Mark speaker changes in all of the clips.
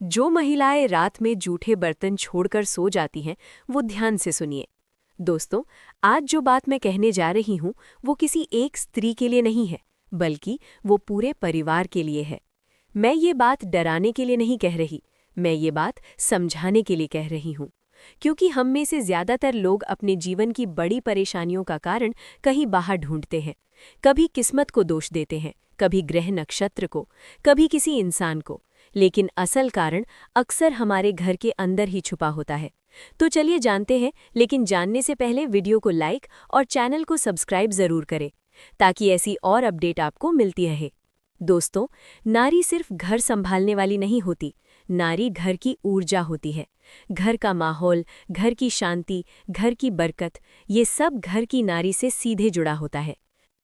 Speaker 1: जो महिलाएं रात में जूठे बर्तन छोड़कर सो जाती हैं, वो ध्यान से सुनिए। दोस्तों, आज जो बात मैं कहने जा रही हूँ, वो किसी एक स्त्री के लिए नहीं है, बल्कि वो पूरे परिवार के लिए है। मैं ये बात डराने के लिए नहीं कह रही, मैं ये बात समझाने के लिए कह रही हूँ। क्योंकि हम में से ज़्यादातर लोग अपने जीवन की बड़ी परेशानियों का कारण कहीं बाहर ढूंढते हैं। कभी किस्मत को दोष देते हैं, कभी ग्रह नक्षत्र को, कभी किसी इंसान को, लेकिन असल कारण अक्सर हमारे घर के अंदर ही छुपा होता है। तो चलिए जानते हैं, लेकिन जानने से पहले वीडियो को लाइक और चैनल को सब्सक्राइब ज़रूर करें, ताकि ऐसी और अपडेट आपको मिलती रहे। दोस्तों, नारी सिर्फ घर संभालने वाली नहीं होती, नारी घर की ऊर्जा होती है। घर का माहौल, घर की शांति, घर की बरकत, ये सब घर की नारी से सीधे जुड़ा होता है।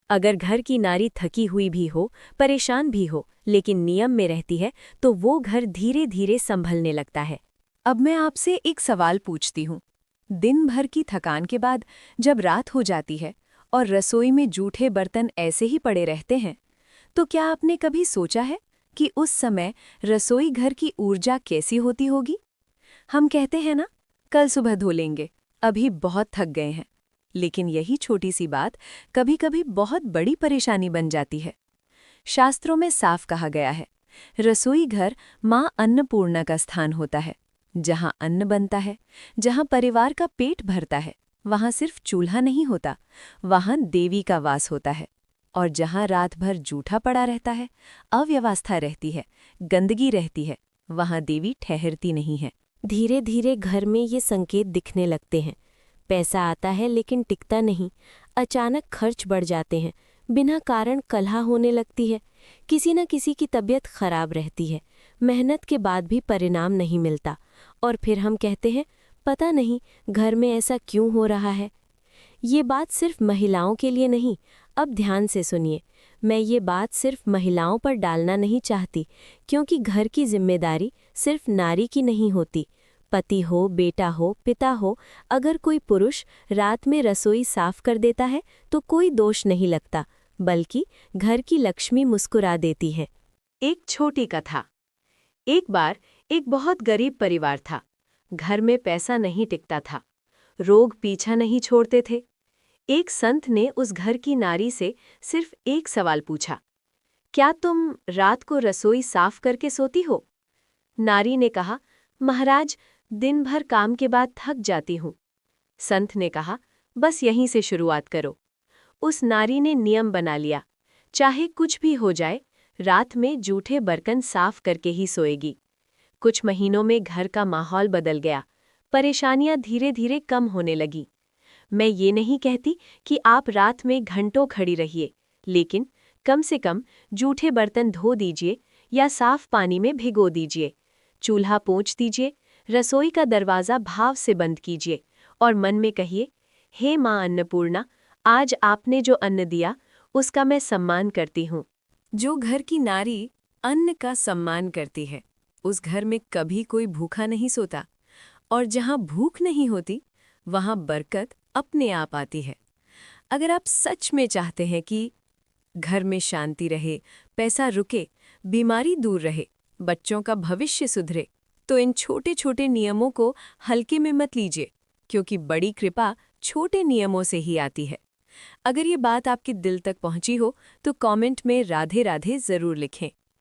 Speaker 1: अगर घर की नारी थकी हुई भी हो, परेशान भी हो, लेकिन नियम में रहती है, तो वो घर धीरे धीरे संभलने लगता है।
Speaker 2: अब मैं आपसे एक सवाल पूछती हूँ। दिन भर की थकान के बाद जब रात हो जाती है और रसोई में जूठे बर्तन ऐसे ही पड़े रहते हैं, तो क्या आपने कभी सोचा है कि उस समय रसोई घर की ऊर्जा कैसी होती होगी? हम कहते हैं ना, कल सुबह धो लेंगे, अभी बहुत थक गए हैं। लेकिन यही छोटी सी बात कभी कभी बहुत बड़ी परेशानी बन जाती है। शास्त्रों में साफ कहा गया है, रसोई घर माँ अन्नपूर्णा का स्थान होता है। जहाँ अन्न बनता है, जहाँ परिवार का पेट भरता है, वहाँ सिर्फ चूल्हा नहीं होता, वहाँ देवी का वास होता है। और जहाँ रात भर जूठा पड़ा रहता है, अव्यवस्था रहती है, गंदगी रहती है, वहाँ देवी ठहरती नहीं है।
Speaker 1: धीरे धीरे घर में ये संकेत दिखने लगते हैं। पैसा आता है लेकिन टिकता नहीं, अचानक खर्च बढ़ जाते हैं, बिना कारण कलह होने लगती है, किसी न किसी की तबीयत खराब रहती है, मेहनत के बाद भी परिणाम नहीं मिलता, और फिर हम कहते हैं, पता नहीं घर में ऐसा क्यों हो रहा है। ये बात सिर्फ महिलाओं के लिए नहीं। अब ध्यान से सुनिए, मैं ये बात सिर्फ महिलाओं पर डालना नहीं चाहती, क्योंकि घर की जिम्मेदारी सिर्फ नारी की नहीं होती। पति हो, बेटा हो, पिता हो, अगर कोई पुरुष रात में रसोई साफ कर देता है तो कोई दोष नहीं लगता, बल्कि घर की लक्ष्मी मुस्कुरा देती है। एक छोटी कथा। एक बार एक बहुत गरीब परिवार था। घर में पैसा नहीं टिकता था, रोग पीछा नहीं छोड़ते थे। एक संत ने उस घर की नारी से सिर्फ एक सवाल पूछा, क्या तुम रात को रसोई साफ करके सोती हो? नारी ने कहा, महाराज, दिन भर काम के बाद थक जाती हूँ। संत ने कहा, बस यहीं से शुरुआत करो। उस नारी ने नियम बना लिया, चाहे कुछ भी हो जाए, रात में जूठे बर्तन साफ करके ही सोएगी। कुछ महीनों में घर का माहौल बदल गया, परेशानियां धीरे धीरे कम होने लगी। मैं ये नहीं कहती कि आप रात में घंटों खड़ी रहिए, लेकिन कम से कम जूठे बर्तन धो दीजिए या साफ पानी में भिगो दीजिए। चूल्हा पोंछ दीजिए, रसोई का दरवाज़ा भाव से बंद कीजिए और मन में कहिए, हे माँ अन्नपूर्णा, आज आपने जो अन्न दिया उसका मैं सम्मान करती हूँ।
Speaker 2: जो घर की नारी अन्न का सम्मान करती है, उस घर में कभी कोई भूखा नहीं सोता, और जहाँ भूख नहीं होती, वहाँ बरकत अपने आप आती है। अगर आप सच में चाहते हैं कि घर में शांति रहे, पैसा रुके, बीमारी दूर रहे, बच्चों का भविष्य सुधरे, तो इन छोटे छोटे नियमों को हल्के में मत लीजिए, क्योंकि बड़ी कृपा छोटे नियमों से ही आती है। अगर ये बात आपके दिल तक पहुंची हो तो कमेंट में राधे राधे ज़रूर लिखें।